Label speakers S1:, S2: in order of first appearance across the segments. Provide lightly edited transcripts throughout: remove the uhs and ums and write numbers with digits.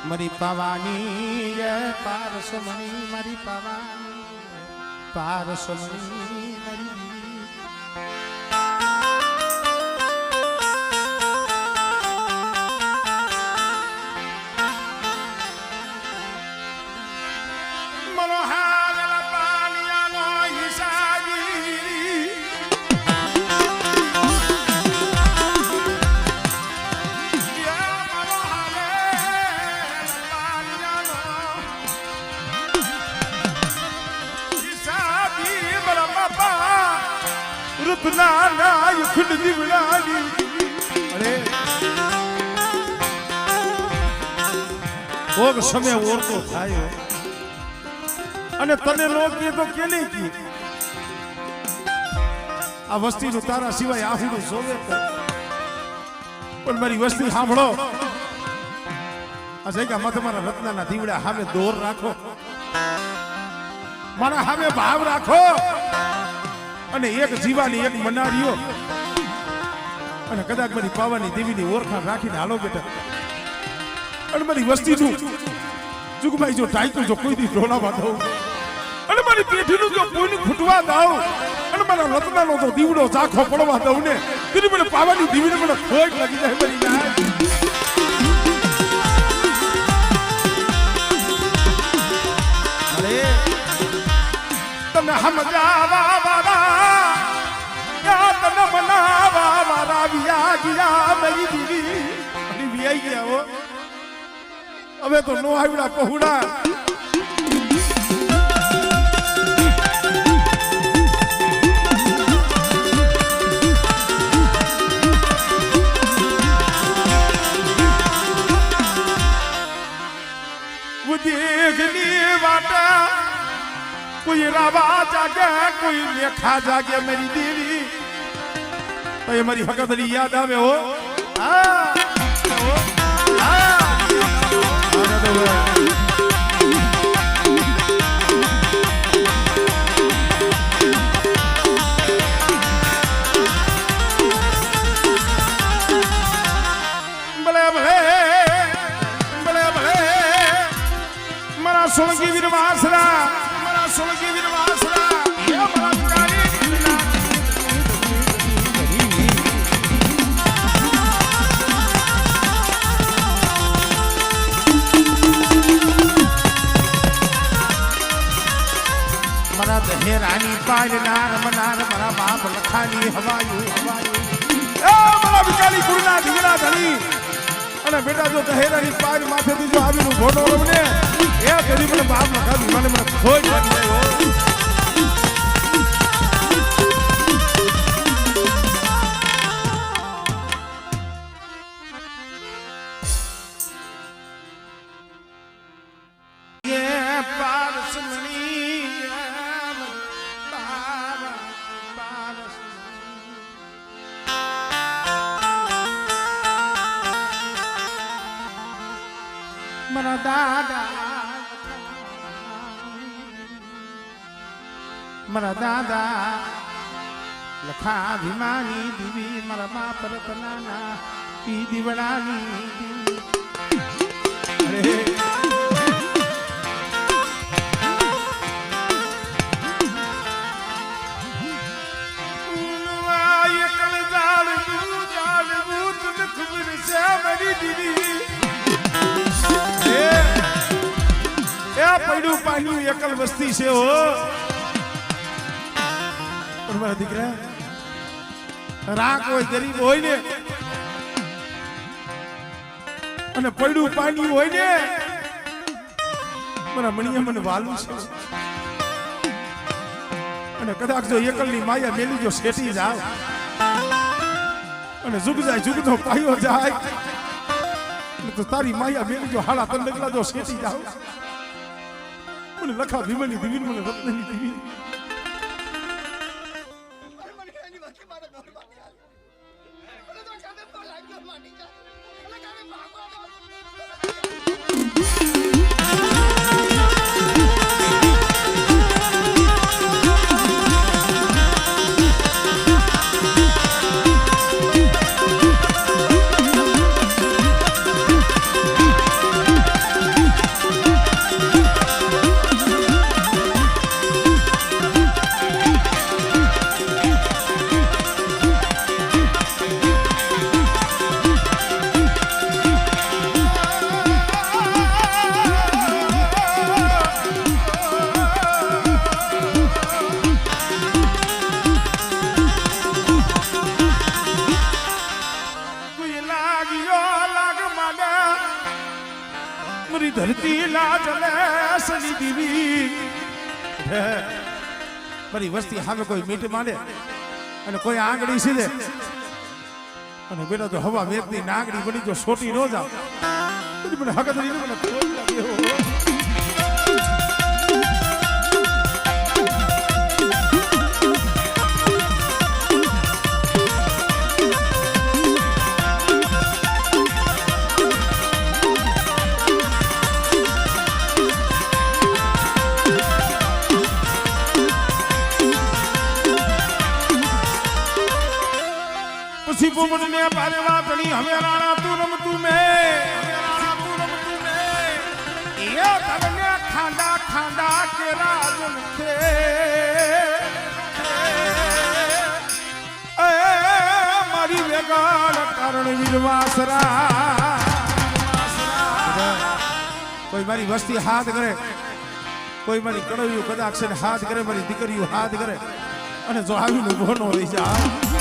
S1: મારી પાવાની પારસમણી મારી પાવાની પારસમણી મારી કોક સમય ઓરતો થાય અને તને લોક તો કે નહીં કી આ વસ્તી નું તારા સિવાય આહુડું જોવે પણ મારી વસ્તી સાંભળો આ જગ્યામાં તમારા રત્નાના દીવડા સામે દોર રાખો મારા સામે ભાવ રાખો અને એક જીવાની એક મનારીઓ અને કદાચ મારી પાવાની દેવીની ઓળખાણ રાખીને હાલો બેટા અને મારી વસ્તીનું જુગભાઈ જો ટાઈકલ જો કોઈ દી ઢોલાવા દઉં અને મારી પેઢીનું જો કોઈને ખૂટવા દઉં અને મારા રત્નાનો તો દીવડો ઝાખો પડવા દઉં ને તેની મને પાવાની દેવીને મને ખોટ લાગી જાય મારી જાય અરે તને સમજાવા વાળા યા તને મનાવા વાળા વિયા ગયા મારી દીવી અને વિયાઈ ગયા હો હવે તો નો આવડા પહોળા वो देखनी वाटा कोई रावा जागे कोई लेखा जागे मेरी देवी तो ये मेरी हकदरी याद आवे हो सोलंकी वीरवासरा मरा सोलंकी वीरवासरा ये मरा भिखारी मरा दहेरानी पालनार मनार मरा बाप लखानी हवायु हवायु ए मरा भिखारी गुरुना धीरा धनी અને બેટા જો દહેરાની પાર માથેથી જો આવીનું ઘોડો રમને એ કરી મને બાપ લખાવી મને મને ખોઈ લાગી જાય मरा दादा लखा अभिमानी दीवी मरा बाप रतनाना ई दीवड़ानी अरे ये कल जाल तुझे खबर से मेरी दीवी પડ્યું પાડ્યું એકલ વસ્તી છે હો પણ મારા દીકરા રાખ હોય ગરીબ હોય ને અને પડ્યું પાડ્યું હોય ને મારા મણિયા મને વાલું છે અને કદાચ જો એકલની માયા મેલી જો શેઠી જાવ અને જુગ જાય જુગનો પાયો જાય તો તારી માયા મેલી જો હાડા તંડકલા જો શેઠી જાવ મને લખા ભીમની દીવી મને રત્નની દીવી મારી ધરતી ના જલે સની દીવી મારી વસ્તી સામે કોઈ મીઠ માંડે અને કોઈ આંગળી સીધે અને બેટા તો હવા વેગની નાગડી બની જો સોટી ન જાવ મને હકત મને ખોટ લાગે पोपट ने बारे वातनी हमें राणा तू रमतू में ये तगने खांडा खांडा के राजन थे मारी वेगान कारण वीरवासरा कोई मारी वस्ती हाथ करे कोई मारी कड़विયું કદાચ છે હાથ કરે મારી દીકરીઓ હાથ કરે અને જો આવીને ઉભો ન રહી જાય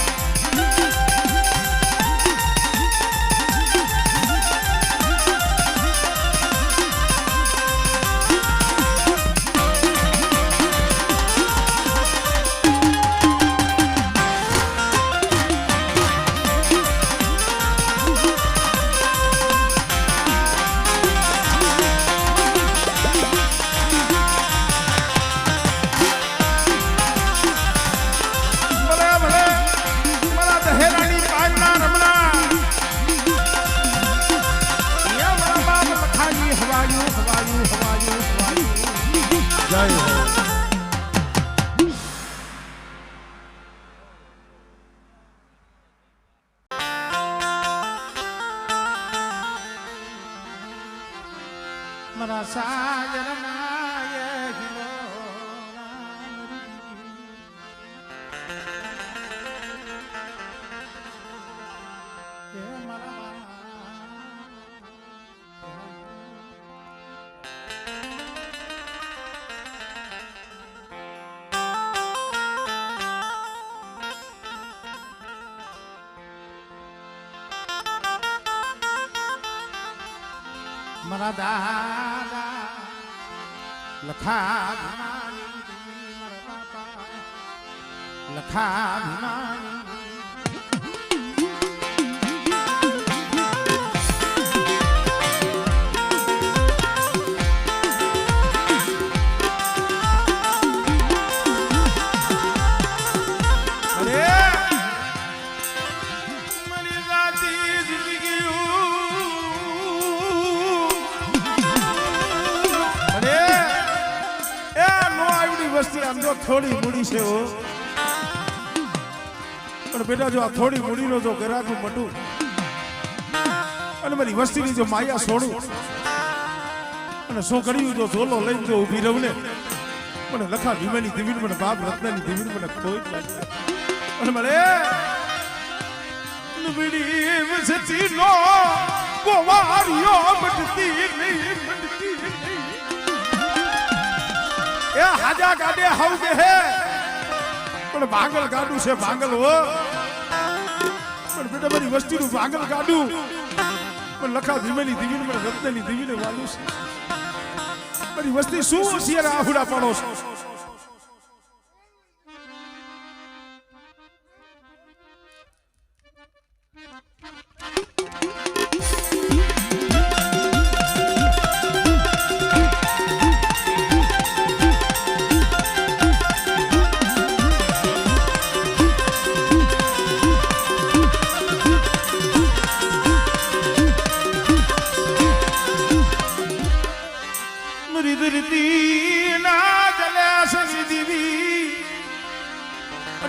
S1: मरा सागर नाये गिलो मरा दादा लखा भिमानी मरा बापा लखा भिमानी થોડી મૂડી છે હો પણ બેટા જો આ થોડી મૂડીનો જો ગરાકું મટું અને મારી વસ્તીની જો માયા છોડું અને શું કર્યું જો ઝોલો લઈને જો ઊભી રહું ને મને લખા ભીમાની દીવીને મને બાપ રત્નાની દીવીને મને કોઈ અને મને નુબડી વસતી નો ગોવારિયો મટતી નહીં મટતી એ હાજા ગાડે હાવ કે હે પણ ભાંગલ ગાડું છે ભાંગલ હો પણ બેટા મારી વસ્તીનું ભાંગલ ગાડું પણ લખા ભીમેની દીવીને મને રત્નની દીવીને વાલું છે મારી વસ્તી શું હોશિયાર આહુડા પડો છો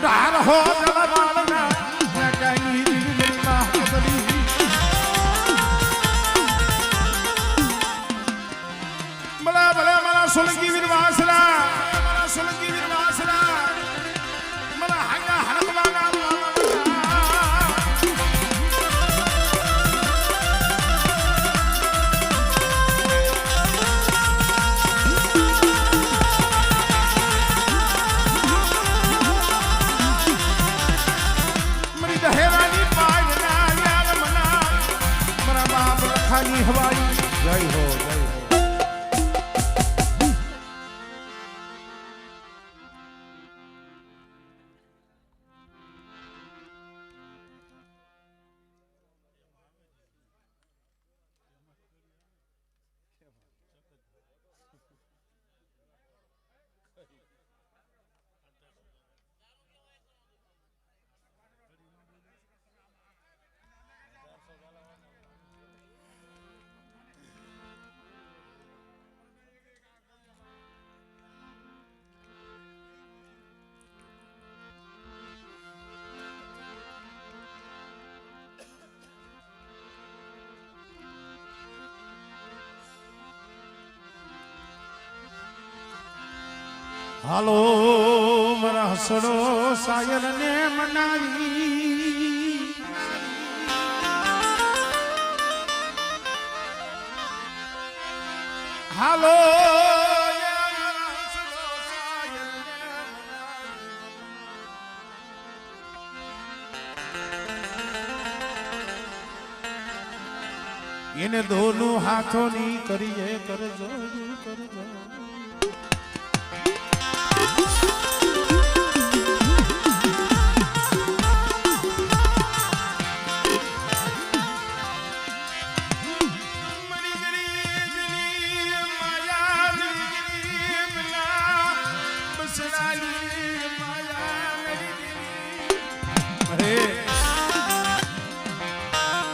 S1: ढार हो जलवालना मैं कहीं मेरी माँ कतली बला बला मला सोलंकी वीरवासला मला हंगा हरपला ना हवाई जय हो जय हो હાલો મારા હસડો સાયર ને મનાવી હાલો એને દોનું હાથોની કરીએ કરજો કરજો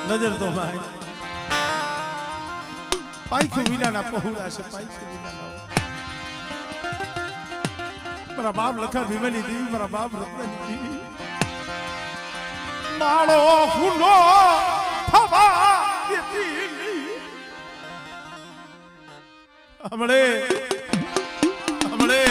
S1: નજર તો ભાઈ પાઈખું વિનાના પહોળા છે પાઈખું વિનાના મારા બાપ લખા ભીમની દેવી મારા બાપ રત્નની દેવી માળો ફૂલો થવા દેતી હમણે હમણે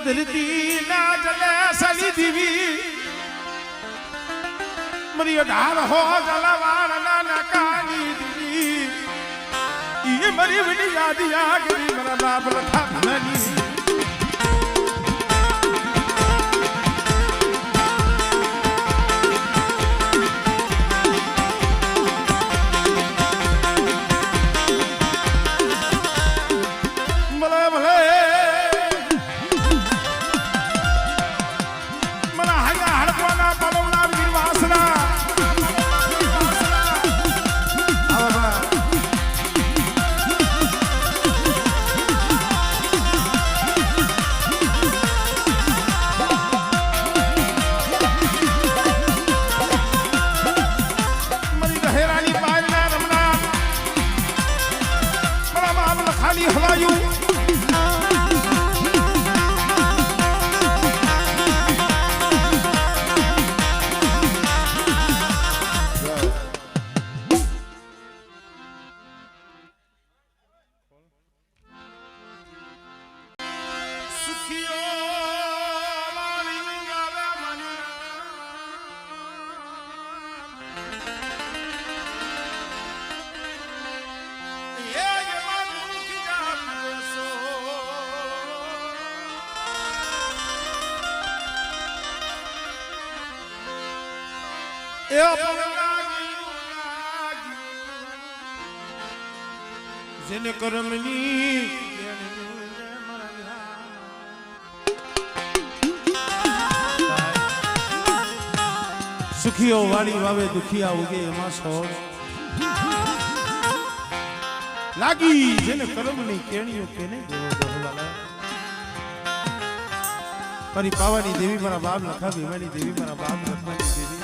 S1: ધરતી ના જલે સલી દીવી મરી ઢાર હો જલવાળ ના નકાની દીવી ઈ મરી વિડી યાદી આ ગરી મારા બાપ લખા ભવાની જેને કરમની સુખીઓ વાળી વાવે દુખિયા ઉગે એમાં સોળ લાગી જેને કરમની કેણીઓ કેને જેવો દોહવાલા મારી પાવાની દેવી મારા બાપ લખા ભીમાની દેવી મારા બાપ રત્નાની દેવી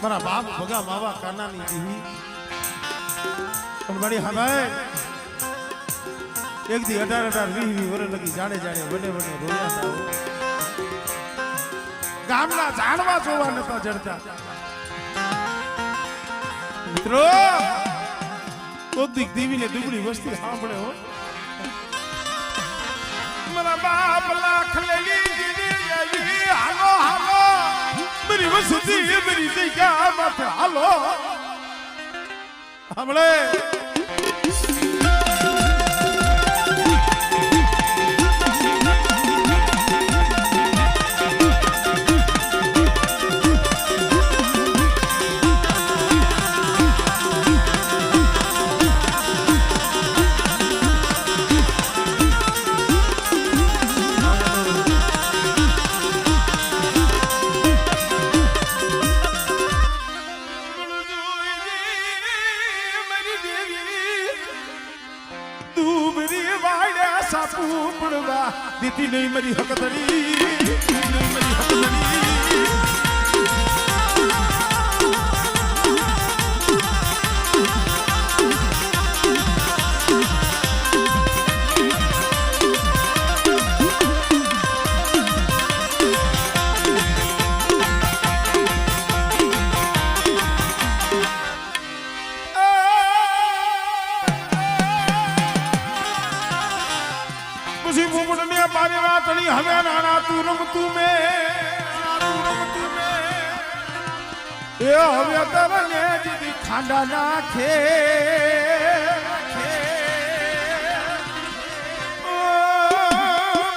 S1: મારા બાપ ભગા માવા કાનાની દેવી પણ મારી હમાય એક દી 18-20 વર્ષ લગી જાણે જાણે વડે વડે રોયા હતા ગામના જાણવા જોવા નતા જડતા મિત્રો કોદીક દેવીને દુબળી વસ્તી સાંભળે હો મારા બાપ લાખ લેલી દીદી હાલો હાલો मेरी वसती मेरी जगह मत हालो हमले તૂટી નહીં મારી હકતડી નહીં મારી હકતડી હવે નાના તું રમતું મે એ હવે તરને દીદી ખાંડા નાખે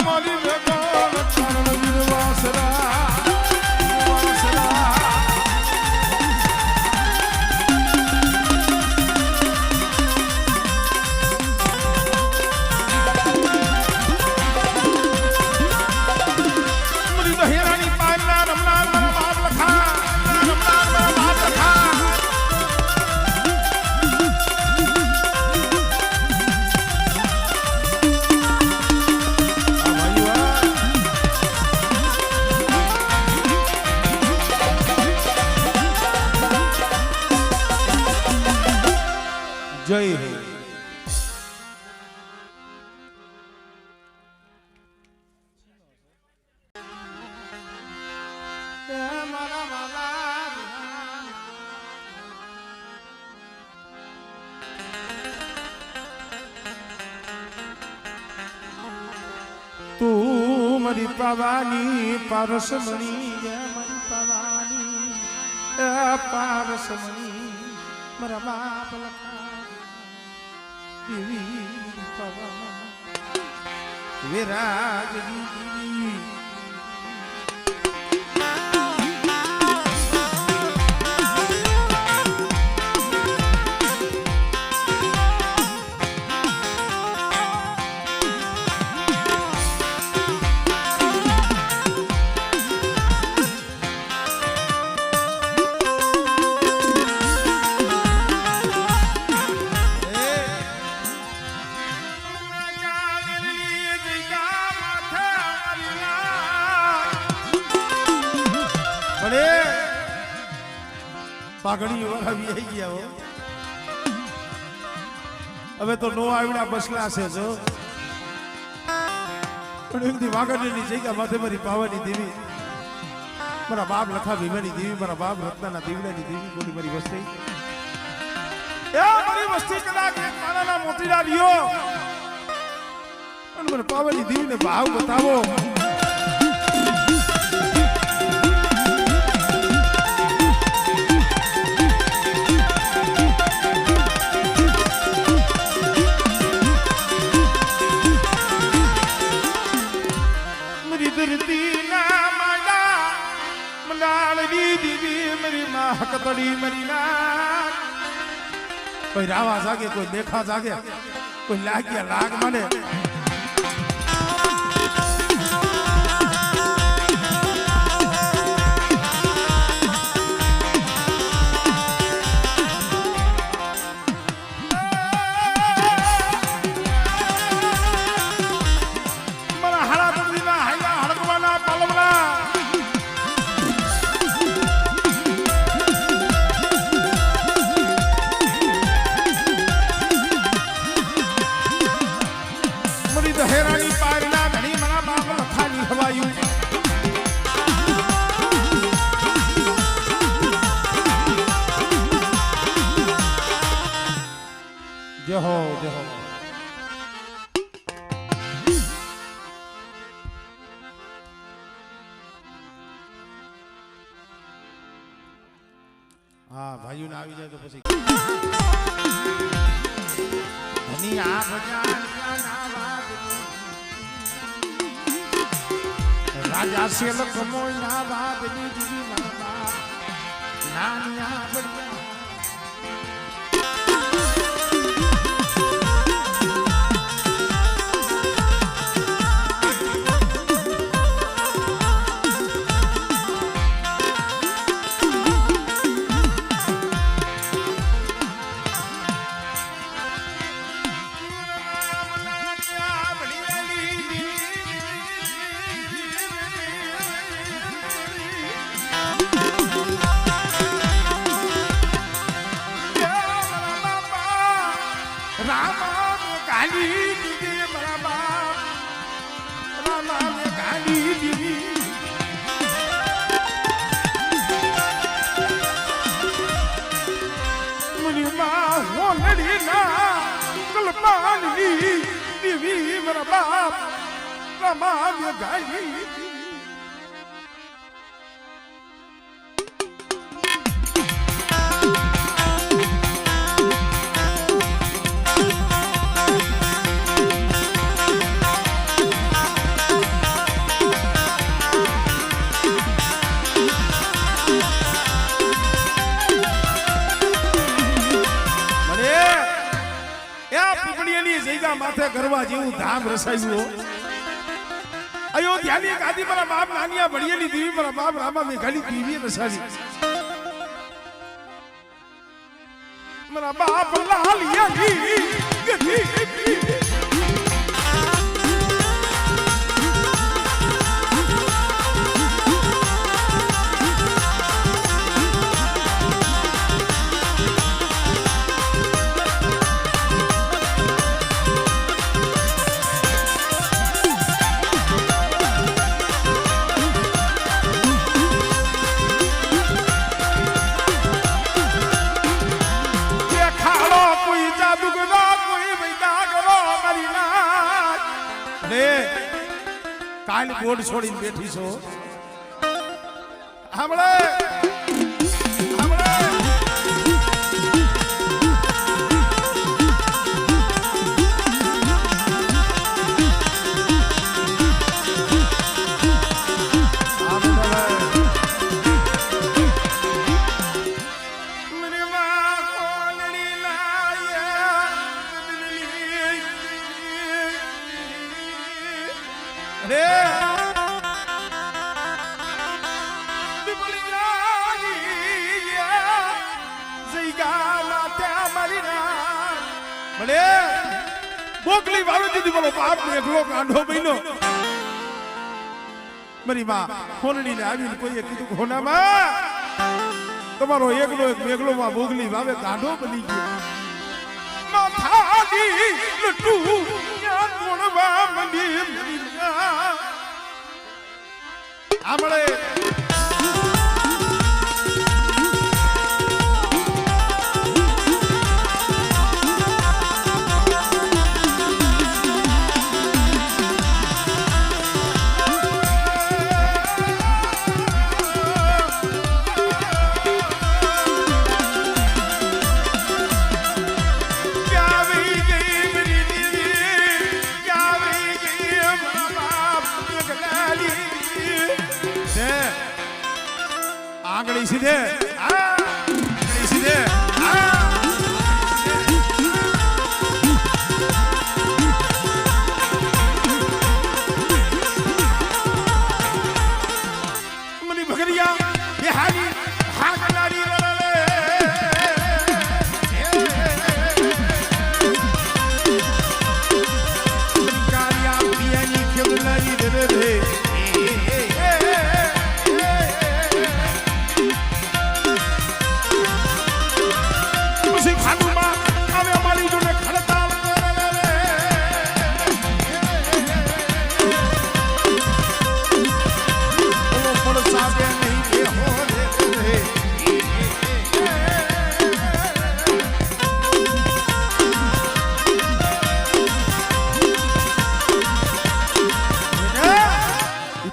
S1: મારી બેગોન ચરણ વિરવાસરા જય હો તું મારી પવાની પારસમણી મારી પવાની પારસમણી મારા બાપ લખા દેવી પવા વિરાગની દેવી પાઘડી વરાવી આવી ગયા હો હવે તો નો આવડા બસલા છે જો પણ એમની વાગડની જગ્યા માથે મારી પાવાની દેવી મારા બાપ લખા ભીમાની દેવી મારા બાપ રત્નાના દીવડાની દેવી બોલી મારી વસ્તી એ મારી વસ્તી કદાચ એક મારાના મોતીડા લ્યો અને મને પાવાની દેવીને ભાવ બતાવો હકતડી મરી ના કોઈ રાવા જાગે કોઈ દેખા જાગે કોઈ લાગ્યા લાગ મને મારા હાડા બદલીના હાયા હડકવાના પાલવના હેરાની પારના ઘણી મારા બાપ લખાની હવાયું જય હો જય હો હા ભાઈઓ ને આવી જાય તો પછી ધની આ ભજા રાજા શેલ કમોય ના વાદની દીવી મારા નાનિયા બળિયા ના કલ્પાની દેવી મારા બાપ રમાવ્ય ગાઈ માથે કરવા જેવું ધામ રસાયું અયોધ્યાની ગાદી મારા બાપ નાનિયા ભળિયેલી દેવી મારા બાપ રામા મેઘાલી દેવી રસાવી મારા બાપ લાલિયાની ગદી કાલ બોર્ડ છોડીને બેઠી છો હમણે બોકલી વાવી દીધી બોલો બાપ ને એકલો કાંઢો બન્યો મારી માં ખોલણી ને આવીને કોઈએ કીધું ખોનામાં તમારો એકલો એક મેઘલો માં બોગલી વાવે કાંઢો બની ગયો માથાની લટુ યા કોણવા મંડી આમળે આંગળી સીધે આંગળી સીધે મની ભગરિયા બેહાની હાકલારી કારિયા પિયાની ખેલનારી રે રે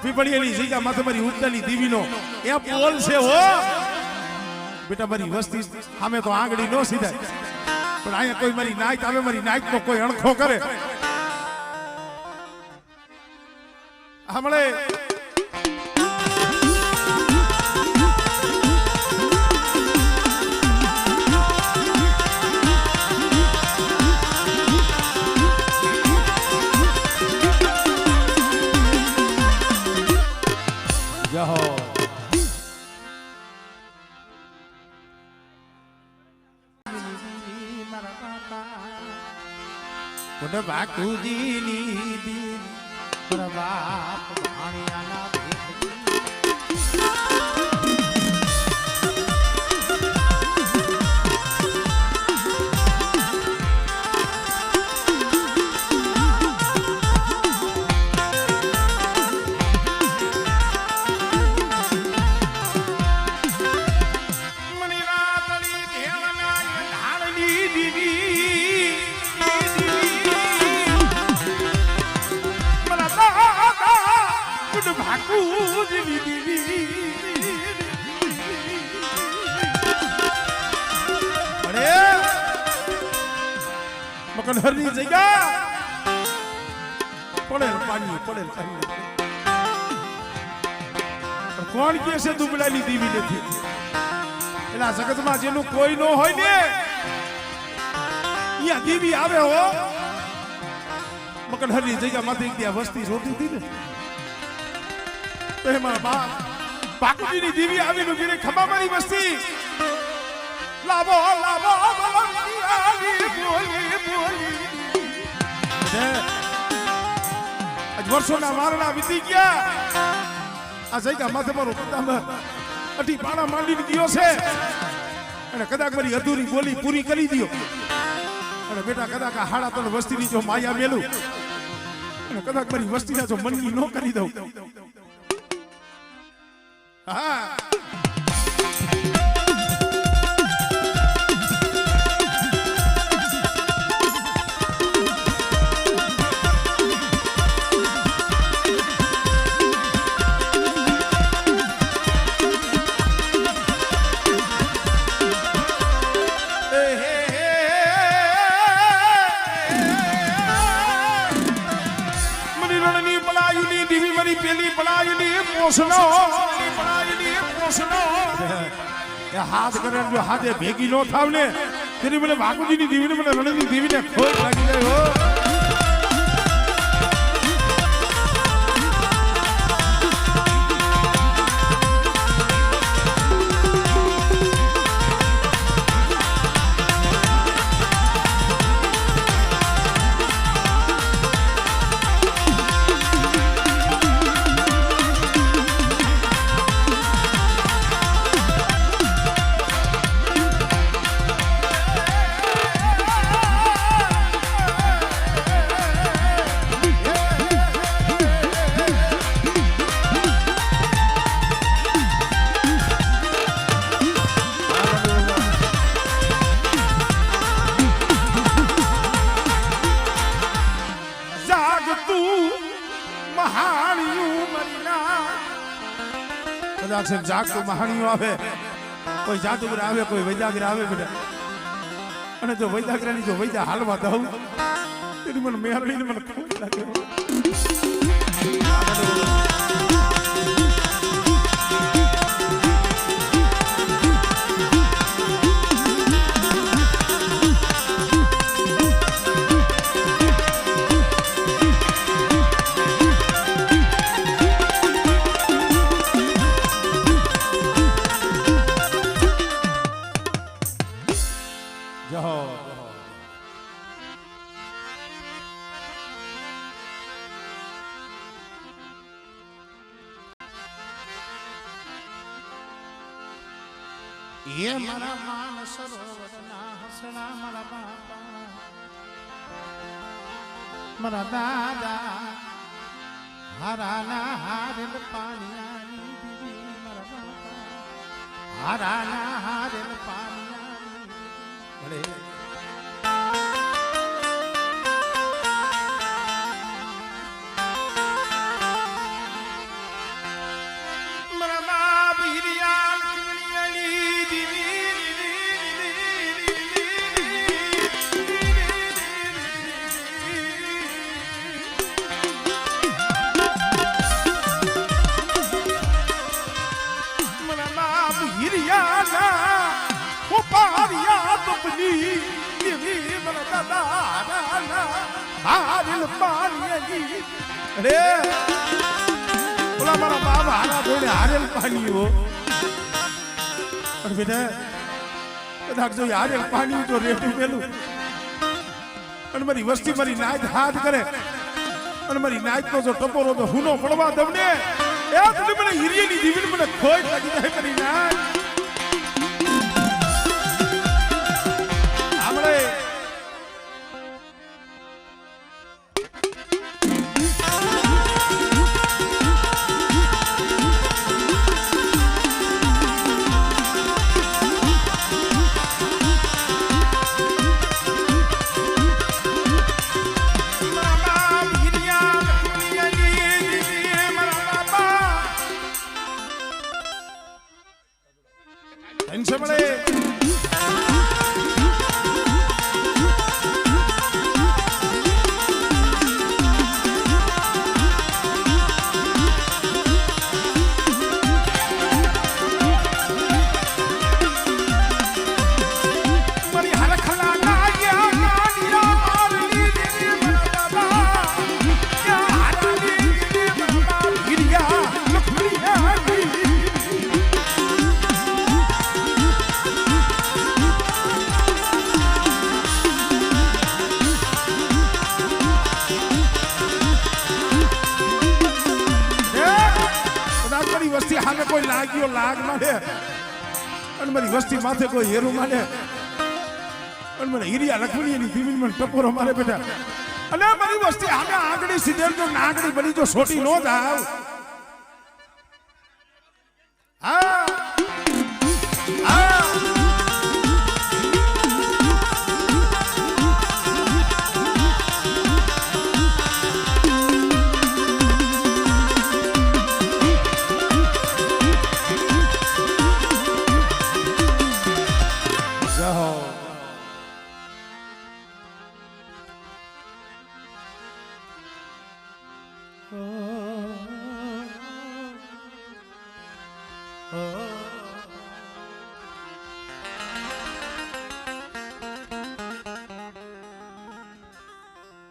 S1: પીપળીની જગ્યા માં તમારી ઉત્તરની દીવીનો એ પોલ છે હો બેટા મારી વસ્તી સામે તો આંગળી નો સીધાય પણ અહીંયા કોઈ મારી નાઈટ આવે મારી નાઈટ નો કોઈ અણખો કરે હમણે બાકુજીની દી બાપ ભાણિયાના મની રાતની ભેળના ધાણની દીવી ઠાકુરની દીવી અરે મકનહરની જગ્યા પડેલ પાણી કોણ કે છે દુબળાની દીવી નથી એલા જગતમાં જેનું કોઈ ન હોય ને અહીંયા દીવી આવે હો મકનહરની જગ્યા માંથી ત્યાં વસ્તી જોતી હતી ને તો એમાં બાકુજીની દીવી આવીને ગીરે ખમા મારી વસ્તી લાવો લાવો બોલી આજ વર્ષોના મારણા વીતી ગયા આ જગ્યા માથે મારો પિતામહ અઢી પાણા માંડીને ગયો છે અને કદાચ મારી અધૂરી બોલી પૂરી કરી દો અને બેટા કદાચ આ હાડા ત્રણ વસ્તીની જો માયા મેલું અને કદાચ મારી વસ્તીના જો મનની ન કરી દઉં હા હાથ કરે જો હાથે ભેગી નો થાવ ને તેની મને વાકુજીની દીવીને મને રણની દીવીને ખોટ લાગી જાય હો જાગતું મહાણીઓ આવે કોઈ જાદુગર આવે કોઈ વૈદાગર આવે બેટા અને જો વૈદાગરાની જો વૈદા હાલવા દઉં તેની મને મેળવીને મને ખોટ લાગે
S2: ये मारा मान सरोवरना हसना मारा बापा मारा दादा हराना हारेल पानियानी દીવી મારા બાપા હરાના હારેલ પાનિયાની મારા બાપ હિરિયાલ
S1: અરે ઓલા મારા બાપ હારા જોઈને હારેલ પાણીઓ પણ બેટા કદાચ જો હારેલ પાણી તો રેટું પેલું અને મારી વસ્તી મારી નાયત હાથ કરે અને મારી નાયત નો જો ટપોરો તો હુનો પડવા દઉં ને એ મને મને હિરિયાની દીવીને મને ખોટ લાગી જાય મારી નાયત આપણે ધનસે મળે વસ્તી સામે કોઈ લાગ્યો લાગ માને અને મારી વસ્તી માથે કોઈ હેરું માને અને મને હીરિયા લખવી એની દીવી મને ટપોરો મારે બેટા અને મારી વસ્તી સામે આંગળી સીધેલ જો નાગડી બની જો છોટી નો જાવ હા હા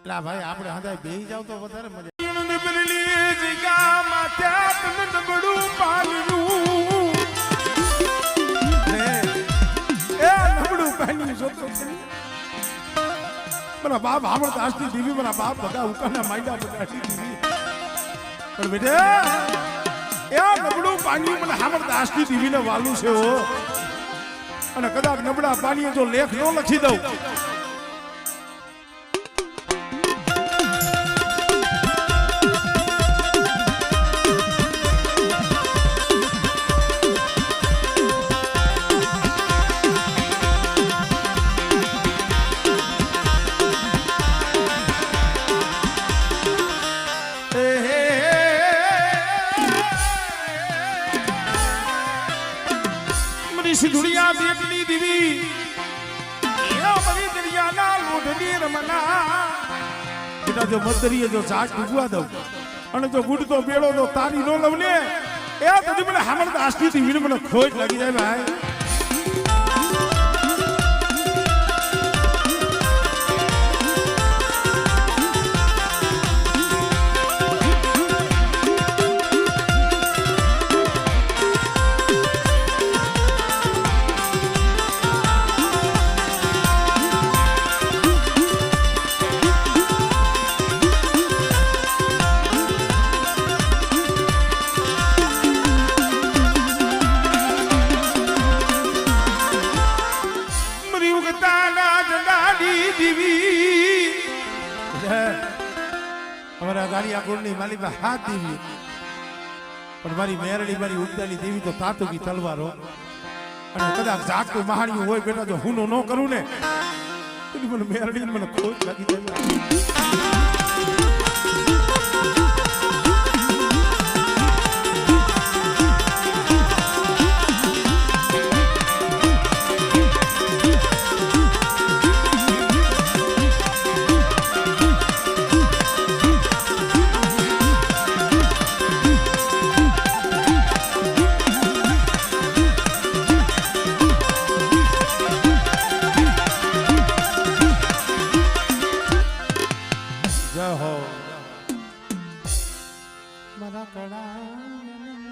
S1: લા ભાઈ આપણે હંધાય બેહી જાવ તો વધારે મજા બરલી જગ્યા માથા તન નબડું પાલનું એ નબડું પાલનું જોતો મારા બાપ આવડ દાસની દીવી મારા બાપ ભગા ઉકાના માંડા બગાડી દીવી પણ બેટા એ નબડું પાણી મને આવડ દાસની દીવીને વાલું છે હો અને કદાચ નબળા પાણીએ જો લેખ ન લખી દઉં સિંધુડિયા બેટની દીવી એ મરી દરિયાના લોઢની રમના બેટા જો મદરીએ જો ઝાડ ઉગવા દઉં અને જો ગુડતો બેડો તો તારી નો લવને એ તને મને હામર દાસની દીવી મને ખોટ લાગી જાય ભાઈ અમારા ગાડિયા કુળની માલિકા હાથ દેવી પણ મારી મેરડી મારી ઉગતાની દેવી તો તાતુકી તલવારો અને કદાચ ઝાકતું મહાણ્યું હોય બેટા જો હું ન કરું ને તો મને મેરડી મને ખોટ લાગી જાય
S2: મારા કડા